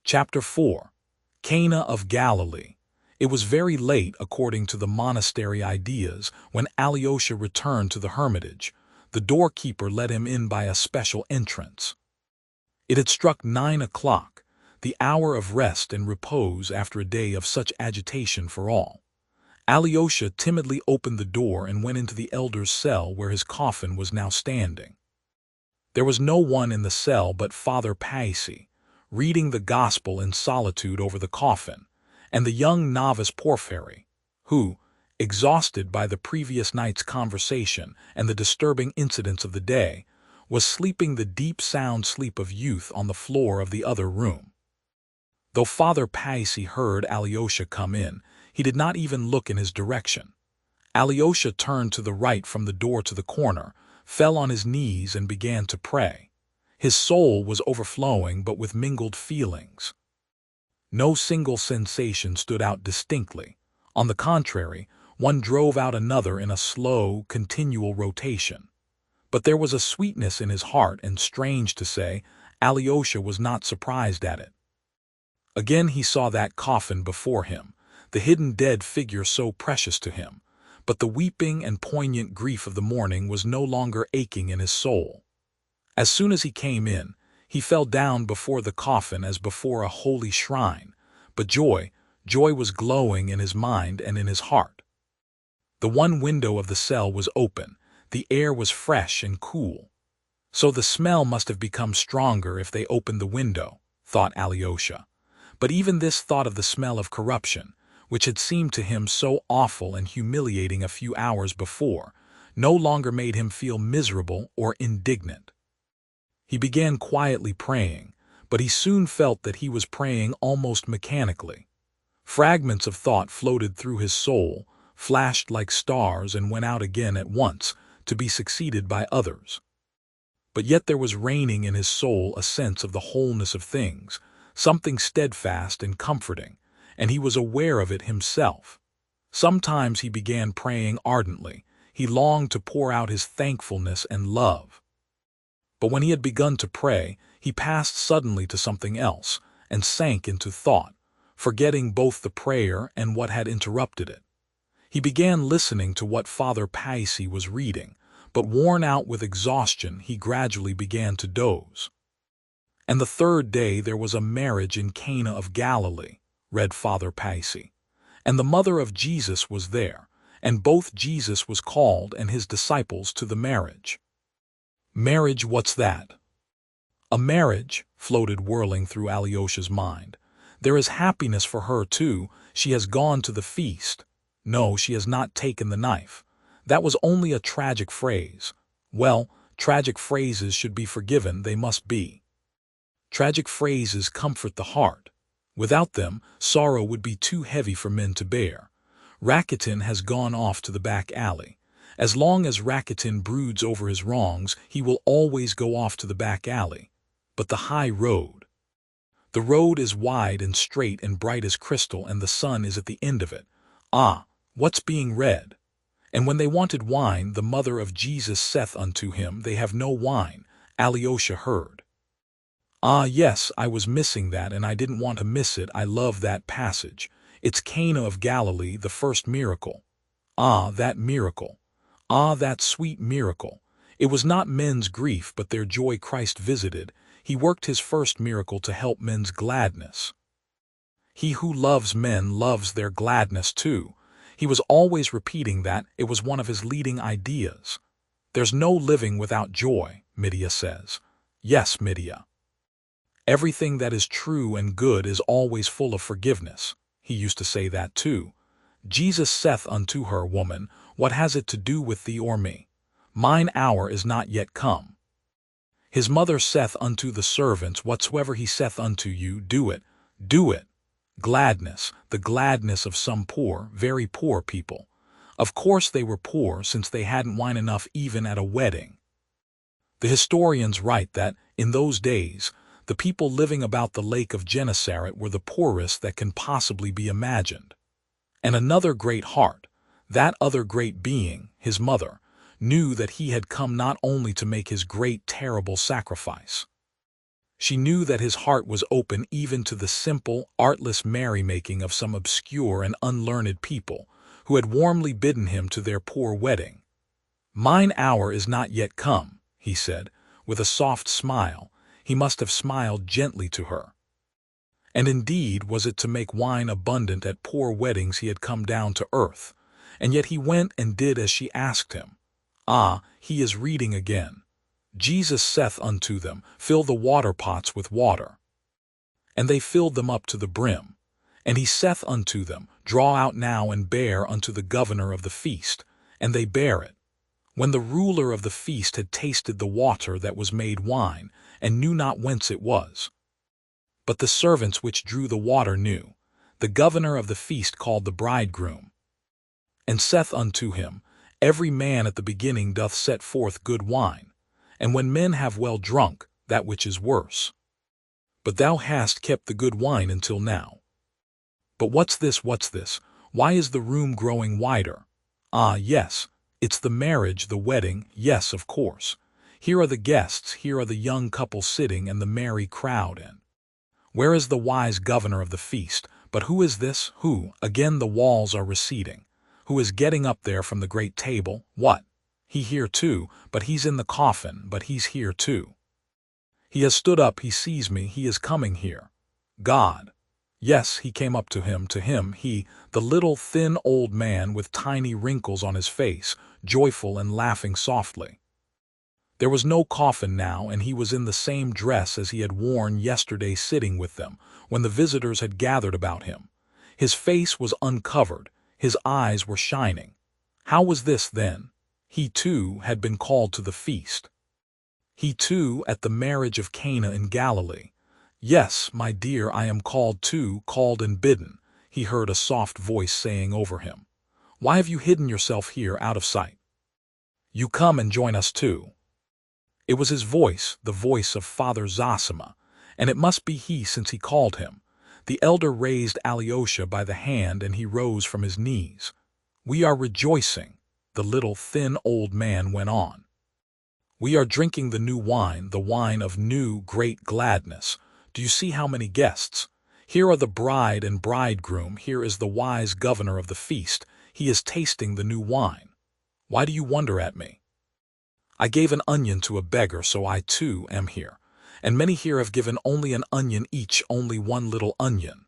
Chapter 4. Cana of Galilee. It was very late, according to the monastery ideas, when Alyosha returned to the hermitage. The doorkeeper let him in by a special entrance. It had struck 9 o'clock, the hour of rest and repose after a day of such agitation for all. Alyosha timidly opened the door and went into the elder's cell where his coffin was now standing. There was no one in the cell but Father Paisi, reading the gospel in solitude over the coffin, and the young novice Porphyry, who, exhausted by the previous night's conversation and the disturbing incidents of the day, was sleeping the deep sound sleep of youth on the floor of the other room. Though Father Paisi heard Alyosha come in, he did not even look in his direction. Alyosha turned to the right from the door to the corner, fell on his knees and began to pray. His soul was overflowing but with mingled feelings. No single sensation stood out distinctly. On the contrary, one drove out another in a slow, continual rotation. But there was a sweetness in his heart, and strange to say, Alyosha was not surprised at it. Again he saw that coffin before him, the hidden dead figure so precious to him, but the weeping and poignant grief of the morning was no longer aching in his soul. As soon as he came in, he fell down before the coffin as before a holy shrine, but joy was glowing in his mind and in his heart. The one window of the cell was open, the air was fresh and cool. So the smell must have become stronger if they opened the window, thought Alyosha. But even this thought of the smell of corruption, which had seemed to him so awful and humiliating a few hours before, no longer made him feel miserable or indignant. He began quietly praying, but he soon felt that he was praying almost mechanically. Fragments of thought floated through his soul, flashed like stars and went out again at once, to be succeeded by others. But yet there was reigning in his soul a sense of the wholeness of things, something steadfast and comforting, and he was aware of it himself. Sometimes he began praying ardently. He longed to pour out his thankfulness and love. But when he had begun to pray, he passed suddenly to something else, and sank into thought, forgetting both the prayer and what had interrupted it. He began listening to what Father Paisi was reading, but worn out with exhaustion, he gradually began to doze. And the third day there was a marriage in Cana of Galilee, read Father Paisi, and the mother of Jesus was there, and both Jesus was called and his disciples to the marriage. Marriage, what's that? A marriage, floated whirling through Alyosha's mind. There is happiness for her, too. She has gone to the feast. No, she has not taken the knife. That was only a tragic phrase. Well, tragic phrases should be forgiven, they must be. Tragic phrases comfort the heart. Without them, sorrow would be too heavy for men to bear. Rakitin has gone off to the back alley. As long as Rakitin broods over his wrongs, he will always go off to the back alley. But the high road. The road is wide and straight and bright as crystal, and the sun is at the end of it. Ah, what's being read? And when they wanted wine, the mother of Jesus saith unto him, They have no wine, Alyosha heard. Ah, yes, I was missing that, and I didn't want to miss it. I love that passage. It's Cana of Galilee, the first miracle. Ah, that miracle. Ah, that sweet miracle. It was not men's grief but their joy Christ visited. He worked his first miracle to help men's gladness. He who loves men loves their gladness too. He was always repeating that. It was one of his leading ideas. There's no living without joy, Midia says. Yes, Midia. Everything that is true and good is always full of forgiveness. He used to say that too. Jesus saith unto her, Woman, what has it to do with thee or me? Mine hour is not yet come. His mother saith unto the servants, Whatsoever he saith unto you, do it, do it. Gladness, the gladness of some poor, very poor people. Of course they were poor, since they hadn't wine enough even at a wedding. The historians write that, in those days, the people living about the lake of Gennesaret were the poorest that can possibly be imagined. And another great heart, that other great being, his mother, knew that he had come not only to make his great terrible sacrifice. She knew that his heart was open even to the simple, artless merrymaking of some obscure and unlearned people, who had warmly bidden him to their poor wedding. "Mine hour is not yet come," he said, with a soft smile. He must have smiled gently to her. And indeed was it to make wine abundant at poor weddings he had come down to earth, and yet he went and did as she asked him. Ah, he is reading again. Jesus saith unto them, Fill the water pots with water. And they filled them up to the brim. And he saith unto them, Draw out now and bear unto the governor of the feast. And they bare it. When the ruler of the feast had tasted the water that was made wine, and knew not whence it was. But the servants which drew the water knew. The governor of the feast called the bridegroom, and saith unto him, Every man at the beginning doth set forth good wine, and when men have well drunk, that which is worse. But thou hast kept the good wine until now. But what's this? Why is the room growing wider? Ah, yes, it's the marriage, the wedding, yes, of course. Here are the guests, here are the young couple sitting, and the merry crowd, and where is the wise governor of the feast? But who is this? Who? Again the walls are receding. Who is getting up there from the great table? What? He here too, but he's in the coffin, but he's here too. He has stood up, he sees me, he is coming here. God. Yes, he came up to him, he, the little thin old man with tiny wrinkles on his face, joyful and laughing softly. There was no coffin now, and he was in the same dress as he had worn yesterday sitting with them, when the visitors had gathered about him. His face was uncovered, his eyes were shining. How was this, then? He, too, had been called to the feast. He, too, at the marriage of Cana in Galilee. Yes, my dear, I am called too, called and bidden, he heard a soft voice saying over him. Why have you hidden yourself here out of sight? You come and join us too. It was his voice, the voice of Father Zosima, and it must be he since he called him. The elder raised Alyosha by the hand, and he rose from his knees. We are rejoicing, the little thin old man went on. We are drinking the new wine, the wine of new great gladness. Do you see how many guests? Here are the bride and bridegroom, here is the wise governor of the feast. He is tasting the new wine. Why do you wonder at me? I gave an onion to a beggar, so I too am here. And many here have given only an onion each, only one little onion.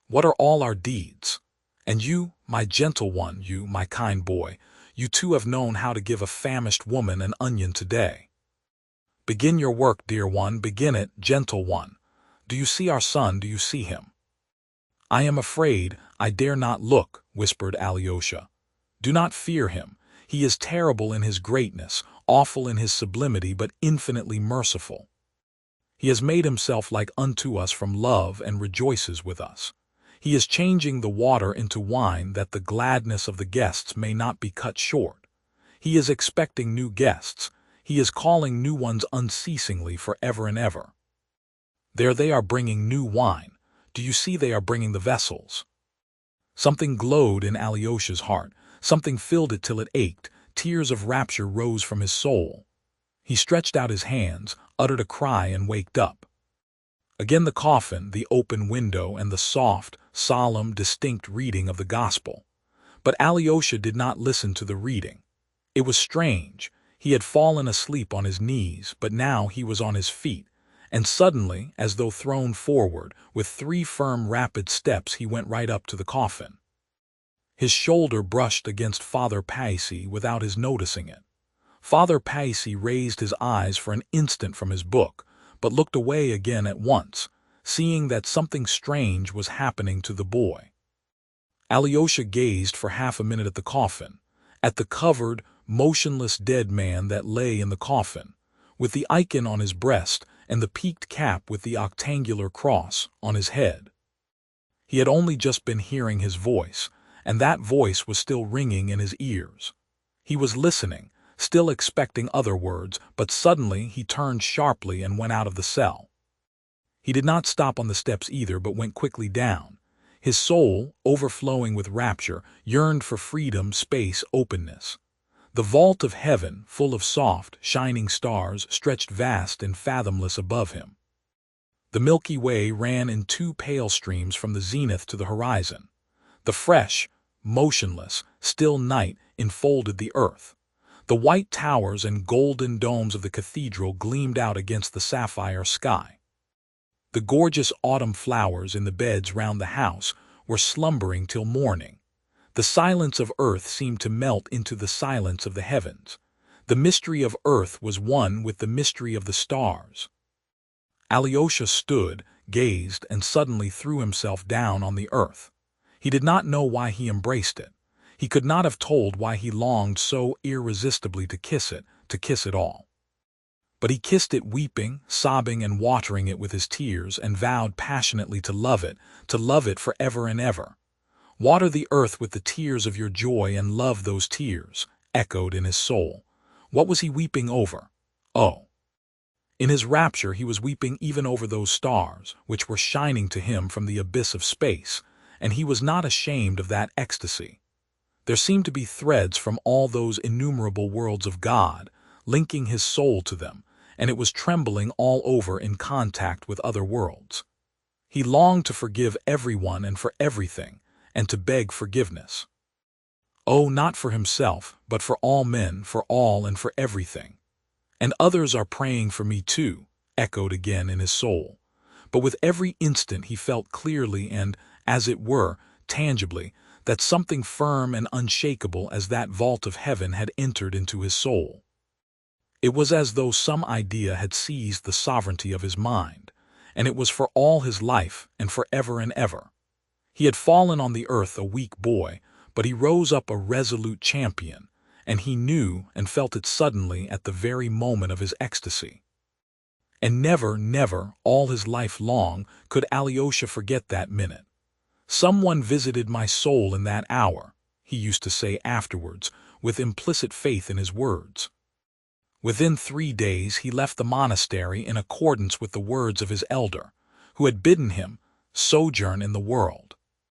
What are all our deeds? And you, my gentle one, you, my kind boy, you too have known how to give a famished woman an onion today. Begin your work, dear one, begin it, gentle one. Do you see our son? Do you see him? I am afraid, I dare not look, whispered Alyosha. Do not fear him. He is terrible in his greatness, awful in his sublimity, but infinitely merciful. He has made himself like unto us from love and rejoices with us. He is changing the water into wine that the gladness of the guests may not be cut short. He is expecting new guests. He is calling new ones unceasingly for ever and ever. There they are bringing new wine. Do you see they are bringing the vessels? Something glowed in Alyosha's heart. Something filled it till it ached. Tears of rapture rose from his soul. He stretched out his hands, uttered a cry, and waked up. Again the coffin, the open window, and the soft, solemn, distinct reading of the gospel. But Alyosha did not listen to the reading. It was strange. He had fallen asleep on his knees, but now he was on his feet, and suddenly, as though thrown forward, with 3 firm, rapid steps he went right up to the coffin. His shoulder brushed against Father Paissy without his noticing it. Father Paissy raised his eyes for an instant from his book, but looked away again at once, seeing that something strange was happening to the boy. Alyosha gazed for half a minute at the coffin, at the covered, motionless dead man that lay in the coffin, with the icon on his breast and the peaked cap with the octangular cross on his head. He had only just been hearing his voice, and that voice was still ringing in his ears. He was listening, still expecting other words, but suddenly he turned sharply and went out of the cell. He did not stop on the steps either, but went quickly down. His soul, overflowing with rapture, yearned for freedom, space, openness. The vault of heaven, full of soft, shining stars, stretched vast and fathomless above him. The Milky Way ran in two pale streams from the zenith to the horizon. The fresh, motionless, still night enfolded the earth. The white towers and golden domes of the cathedral gleamed out against the sapphire sky. The gorgeous autumn flowers in the beds round the house were slumbering till morning. The silence of earth seemed to melt into the silence of the heavens. The mystery of earth was one with the mystery of the stars. Alyosha stood, gazed, and suddenly threw himself down on the earth. He did not know why he embraced it. He could not have told why he longed so irresistibly to kiss it all. But he kissed it weeping, sobbing, and watering it with his tears, and vowed passionately to love it for ever and ever. "Water the earth with the tears of your joy and love those tears," echoed in his soul. What was he weeping over? Oh! In his rapture he was weeping even over those stars, which were shining to him from the abyss of space, and he was not ashamed of that ecstasy. There seemed to be threads from all those innumerable worlds of God, linking his soul to them, and it was trembling all over in contact with other worlds. He longed to forgive everyone and for everything, and to beg forgiveness. Oh, not for himself, but for all men, for all and for everything. "And others are praying for me too," echoed again in his soul. But with every instant he felt clearly and, as it were, tangibly, that something firm and unshakable as that vault of heaven had entered into his soul. It was as though some idea had seized the sovereignty of his mind, and it was for all his life and for ever and ever. He had fallen on the earth a weak boy, but he rose up a resolute champion, and he knew and felt it suddenly at the very moment of his ecstasy. And never, never, all his life long, could Alyosha forget that minute. "Someone visited my soul in that hour," he used to say afterwards, with implicit faith in his words. Within 3 days he left the monastery in accordance with the words of his elder, who had bidden him sojourn in the world.